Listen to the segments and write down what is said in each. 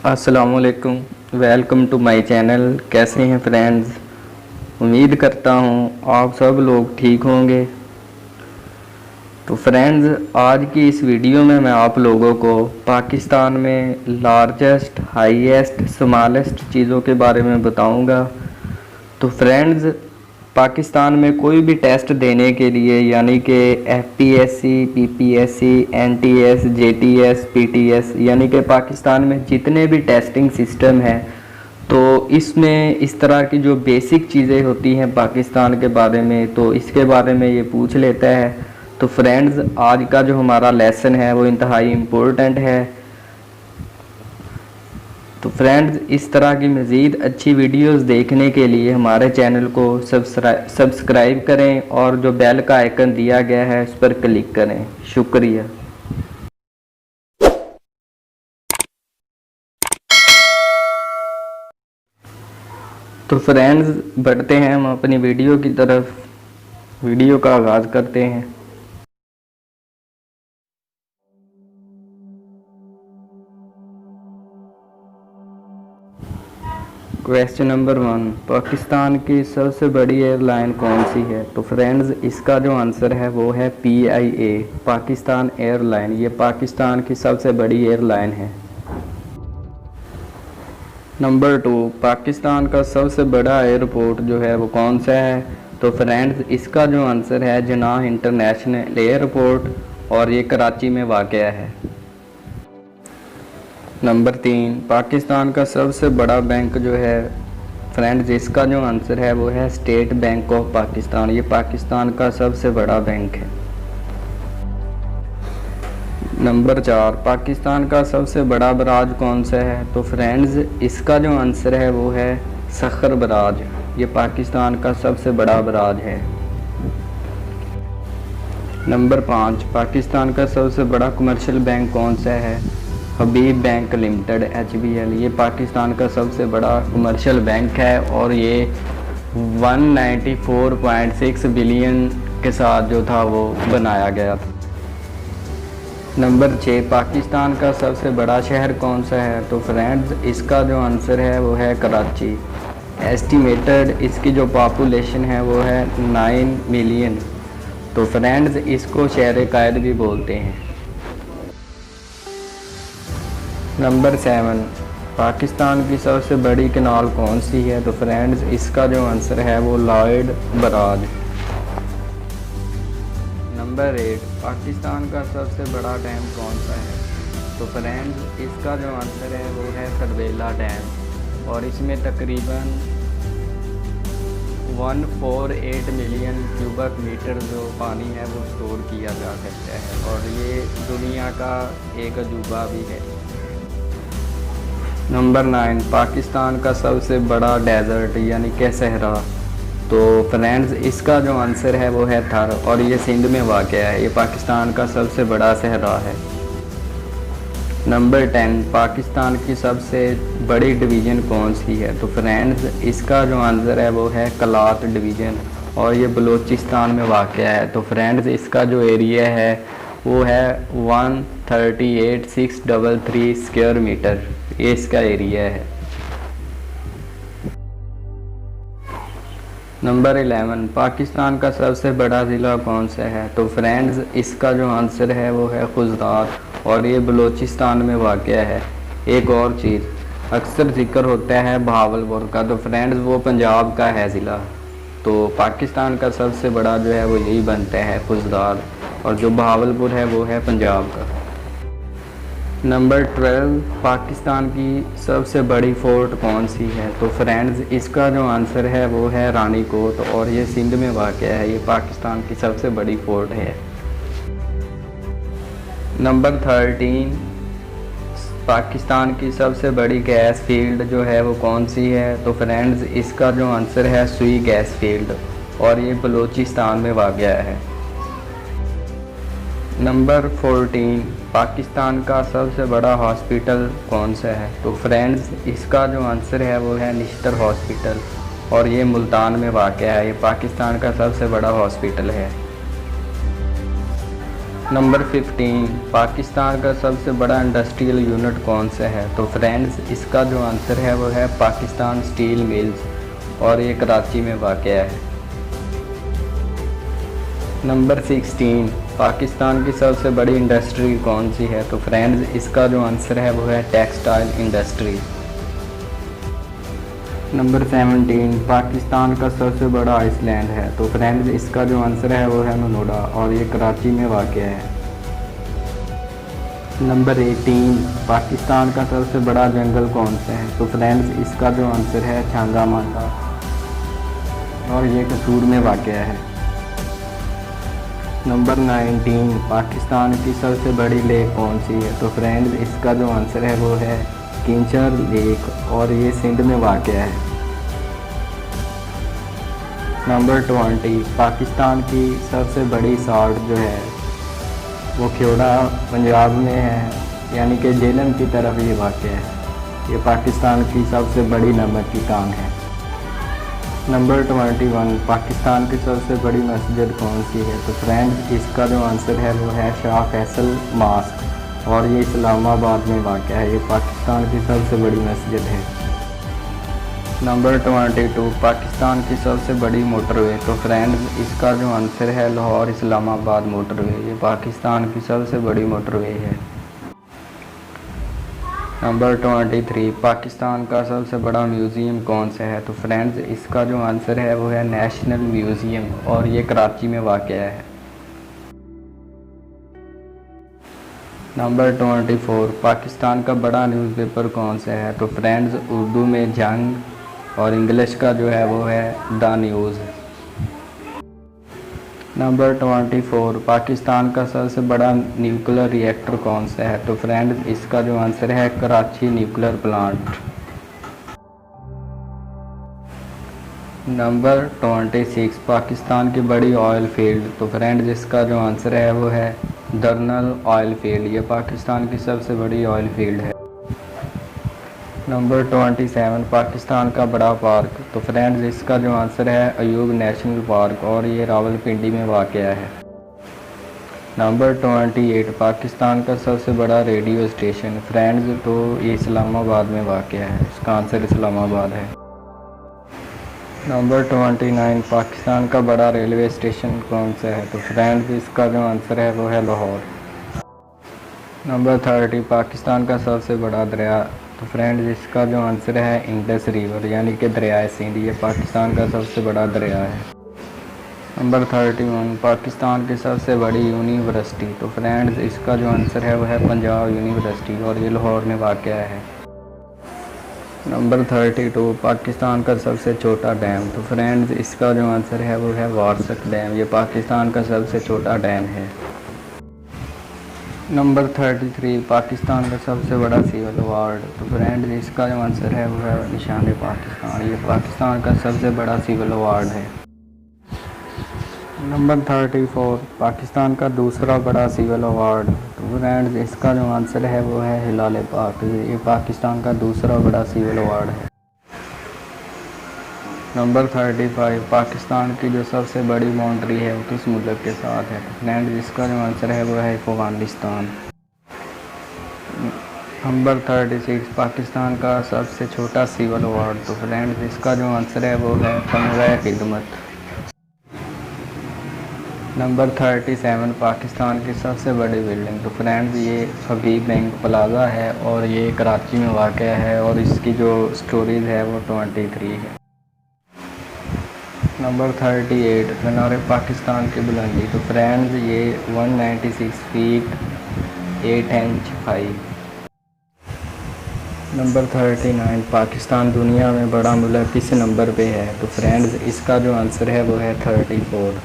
अस्सलामुअलैकुम, welcome to my channel. कैसे हैं फ्रेंड्स? उम्मीद करता हूँ आप सब लोग ठीक होंगे। तो फ्रेंड्स, आज की इस वीडियो में मैं आप लोगों को पाकिस्तान में लार्जेस्ट, हाईएस्ट, स्मॉलेस्ट चीज़ों के बारे में बताऊंगा। तो फ्रेंड्स, पाकिस्तान में कोई भी टेस्ट देने के लिए यानी कि FPSC, PPSC, NTS, JTS, PTS यानी कि पाकिस्तान में जितने भी टेस्टिंग सिस्टम है, तो इसमें इस तरह की जो बेसिक चीज़ें होती हैं पाकिस्तान के बारे में, तो इसके बारे में ये पूछ लेता है। तो फ्रेंड्स, आज का जो हमारा लेसन है वो इंतहाई इम्पोर्टेंट है। तो फ्रेंड्स, इस तरह की मज़ीद अच्छी वीडियोस देखने के लिए हमारे चैनल को सब्सक्राइब करें और जो बेल का आइकन दिया गया है उस पर क्लिक करें। शुक्रिया। तो फ्रेंड्स, बढ़ते हैं हम अपनी वीडियो की तरफ। वीडियो का आगाज़ करते हैं। क्वेश्चन नंबर 1, पाकिस्तान की सबसे बड़ी एयरलाइन कौन सी है? तो फ्रेंड्स, इसका जो आंसर है वो है PIA, पाकिस्तान एयरलाइन। ये पाकिस्तान की सबसे बड़ी एयरलाइन है। नंबर 2, पाकिस्तान का सबसे बड़ा एयरपोर्ट जो है वो कौन सा है? तो फ्रेंड्स, इसका जो आंसर है जनाह इंटरनेशनल एयरपोर्ट, और ये कराची में वाक़या है। नंबर 3, पाकिस्तान का सबसे बड़ा बैंक जो है फ्रेंड्स, इसका जो आंसर है वो है स्टेट बैंक ऑफ पाकिस्तान। ये पाकिस्तान का सबसे बड़ा बैंक है। नंबर 4, पाकिस्तान का सबसे बड़ा बराज कौन सा है? तो फ्रेंड्स, इसका जो आंसर है वो है सखर बराज। ये पाकिस्तान का सबसे बड़ा बराज है। नंबर 5, पाकिस्तान का सबसे बड़ा कमर्शियल बैंक कौन सा है? हबीब बैंक लिमिटेड, HBL। ये पाकिस्तान का सबसे बड़ा कमर्शियल बैंक है और ये 194.6 बिलियन के साथ जो था वो बनाया गया था। नंबर 6, पाकिस्तान का सबसे बड़ा शहर कौन सा है? तो फ्रेंड्स, इसका जो आंसर है वो है कराची। एस्टिमेटेड इसकी जो पॉपुलेशन है वो है 9 मिलियन। तो फ्रेंड्स, इसको शहर कायद भी बोलते हैं। नंबर 7, पाकिस्तान की सबसे बड़ी कैनाल कौन सी है? तो फ्रेंड्स, इसका जो आंसर है वो लॉयड बराज। नंबर 8, पाकिस्तान का सबसे बड़ा डैम कौन सा है? तो फ्रेंड्स, इसका जो आंसर है वो है करबेला डैम, और इसमें तकरीबन 148 मिलियन क्यूबिक मीटर जो पानी है वो स्टोर किया जा सकता है, और ये दुनिया का एक अजूबा भी है। नंबर 9, पाकिस्तान का सबसे बड़ा डेजर्ट यानी कि सहरा। तो फ्रेंड्स, इसका जो आंसर है वो है थर, और ये सिंध में वाक़या है। ये पाकिस्तान का सबसे बड़ा सहरा है। नंबर 10, पाकिस्तान की सबसे बड़ी डिवीज़न कौन सी है? तो फ्रेंड्स, इसका जो आंसर है वो है कलात डिवीज़न, और ये बलूचिस्तान में वाक़या है। तो फ्रेंड्स, इसका जो एरिया है वो है 138,633 स्क्वायर मीटर, ये इसका एरिया है। नंबर 11, पाकिस्तान का सबसे बड़ा ज़िला कौन सा है? तो फ्रेंड्स, इसका जो आंसर है वो है खुजदार, और ये बलूचिस्तान में वाक़या है। एक और चीज़ अक्सर जिक्र होता है बहावलपुर का, तो फ्रेंड्स वो पंजाब का है ज़िला। तो पाकिस्तान का सबसे बड़ा जो है वो यही बनता है, खुजदार, और जो बहावलपुर है वो है पंजाब का। नंबर 12, पाकिस्तान की सबसे बड़ी फ़ोर्ट कौन सी है? तो फ्रेंड्स, इसका जो आंसर है वो है रानी कोट, और ये सिंध में वाक़या है। ये पाकिस्तान की सबसे बड़ी फ़ोर्ट है। नंबर 13, पाकिस्तान की सबसे बड़ी गैस फील्ड जो है वो कौन सी है? तो फ्रेंड्स, इसका जो आंसर है सुई गैस फील्ड, और ये बलूचिस्तान में वाक़या है। नंबर 14, पाकिस्तान का सबसे बड़ा हॉस्पिटल कौन सा है? तो फ्रेंड्स, इसका जो आंसर है वो है निश्तर हॉस्पिटल, और ये मुल्तान में वाक़या है। ये पाकिस्तान का सबसे बड़ा हॉस्पिटल है। नंबर 15, पाकिस्तान का सबसे बड़ा इंडस्ट्रियल यूनिट कौन सा है? तो फ्रेंड्स इसका जो आंसर है वो है पाकिस्तान स्टील मिल्स और ये कराची में वाक़या है। नंबर 16, पाकिस्तान की सबसे बड़ी इंडस्ट्री कौन सी है? तो फ्रेंड्स इसका जो आंसर है वो है टेक्सटाइल इंडस्ट्री। नंबर 17, पाकिस्तान का सबसे बड़ा आइसलैंड है? तो फ्रेंड्स इसका जो आंसर है वो है मनोड़ा और ये कराची में वाक़या है। नंबर 18, पाकिस्तान का सबसे बड़ा जंगल कौन सा है? तो फ्रेंड्स इसका जो आंसर है छांगा मांगा और ये कसूर में वाक़या है। नंबर 19, पाकिस्तान की सबसे बड़ी लेक कौन सी है? तो फ्रेंड्स इसका जो आंसर है वो है किंचर लेक और ये सिंध में वाक़या है। नंबर 20, पाकिस्तान की सबसे बड़ी साल्ट जो है वो ख्योड़ा पंजाब में है, यानी कि जेलम की तरफ ये वाक़या है। ये पाकिस्तान की सबसे बड़ी नमक की कान है। नंबर 21, पाकिस्तान की सबसे बड़ी मस्जिद कौन सी है? तो फ्रेंड्स इसका जो आंसर है वो है शाह फैसल मॉस्क और ये इस्लामाबाद में वाक़या है। ये पाकिस्तान की सबसे बड़ी मस्जिद है। नंबर 22, पाकिस्तान की सबसे बड़ी मोटरवे? तो फ्रेंड्स इसका जो आंसर है लाहौर इस्लामाबाद मोटरवे। ये पाकिस्तान की सबसे बड़ी मोटरवे है। नंबर 23, पाकिस्तान का सबसे बड़ा म्यूज़ियम कौन सा है? तो फ्रेंड्स इसका जो आंसर है वो है नेशनल म्यूज़ियम और ये कराची में वाक़या है। नंबर 24, पाकिस्तान का बड़ा न्यूज़पेपर कौन सा है? तो फ्रेंड्स उर्दू में जंग और इंग्लिश का जो है वो है द न्यूज़। नंबर 24, पाकिस्तान का सबसे बड़ा न्यूक्लियर रिएक्टर कौन सा है? तो फ्रेंड्स इसका जो आंसर है Karachi nuclear plant. Number 26, Pakistan की बड़ी ऑयल फील्ड? तो फ्रेंड्स इसका जो आंसर है वो है दरनल ऑयल फील्ड। ये पाकिस्तान की सबसे बड़ी ऑयल फील्ड है। नंबर 27, पाकिस्तान का बड़ा पार्क? तो फ्रेंड्स इसका जो आंसर है अयूब नेशनल पार्क और ये रावलपिंडी में वाक़या है। नंबर 28, पाकिस्तान का सबसे बड़ा रेडियो स्टेशन? फ्रेंड्स तो ये इस्लामाबाद में वाक़या है। इसका आंसर इस्लामाबाद है। नंबर 29, पाकिस्तान का बड़ा रेलवे स्टेशन कौन सा है? तो फ्रेंड्स इसका जो आंसर है वो है लाहौर। नंबर 30, पाकिस्तान का सबसे बड़ा दरिया? तो फ्रेंड्स इसका जो आंसर है इंडस रिवर यानी कि दरियाए सिंध। ये पाकिस्तान का सबसे बड़ा दरिया है। नंबर 31, पाकिस्तान की सबसे बड़ी यूनिवर्सिटी? तो फ्रेंड्स इसका जो आंसर है वो है पंजाब यूनिवर्सिटी और ये लाहौर में वाक़या है। नंबर 32, पाकिस्तान का सबसे छोटा डैम? तो फ्रेंड्स इसका जो आंसर है वो है वारसक डैम। ये पाकिस्तान का सबसे छोटा डैम है। नंबर 33, पाकिस्तान का सबसे बड़ा सिविल अवार्ड? तो फ्रेंड्स इसका जो आंसर है वो है निशान पाकिस्तान। ये पाकिस्तान का सबसे बड़ा सिविल अवार्ड है। नंबर 34, पाकिस्तान का दूसरा बड़ा सिविल अवार्ड? तो फ्रेंड्स इसका जो आंसर है वो है हिलाल पाक। ये पाकिस्तान का दूसरा बड़ा सिविल अवार्ड है। नंबर 35, पाकिस्तान की जो सबसे बड़ी बाउंड्री है वो किस मुल्क के साथ है? फ्रेंड्स इसका जो आंसर है वो है अफ़गानिस्तान। नंबर 36, पाकिस्तान का सबसे छोटा सिविल अवार्ड? तो फ्रेंड्स इसका जो आंसर है वो है तमग़ा खिदमत। नंबर 37, पाकिस्तान की सबसे बड़ी बिल्डिंग? तो फ्रेंड्स ये हबीब बैंक प्लाज़ा है और ये कराची में वाक़या है और इसकी जो स्टोरेज है वो 23 है। नंबर 38, मीनार पाकिस्तान की बुलंदी? तो फ्रेंड्स ये 196 feet 8 inch high. Number 39, Pakistan दुनिया में बड़ा मुल्क किस नंबर पे है? तो फ्रेंड्स इसका जो आंसर है वो है 34।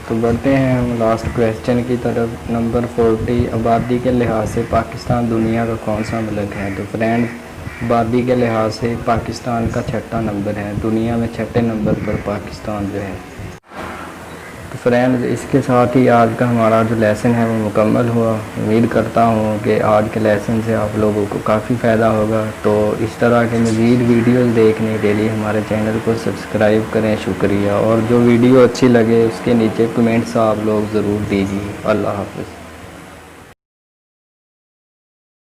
तो बढ़ते हैं हम लास्ट क्वेश्चन की तरफ। नंबर 40, आबादी के लिहाज से पाकिस्तान दुनिया का कौन सा मुल्क है? तो फ्रेंड्स आबादी के लिहाज से पाकिस्तान का छठा नंबर है। दुनिया में छठे नंबर पर पाकिस्तान जो है। तो फ्रेंड्स इसके साथ ही आज का हमारा जो लेसन है वो मुकम्मल हुआ। उम्मीद करता हूँ कि आज के लेसन से आप लोगों को काफ़ी फ़ायदा होगा। तो इस तरह के मज़ीद वीडियोस देखने के लिए हमारे चैनल को सब्सक्राइब करें। शुक्रिया। और जो वीडियो अच्छी लगे उसके नीचे कमेंट्स आप लोग ज़रूर दीजिए। अल्लाह हाफ़िज़।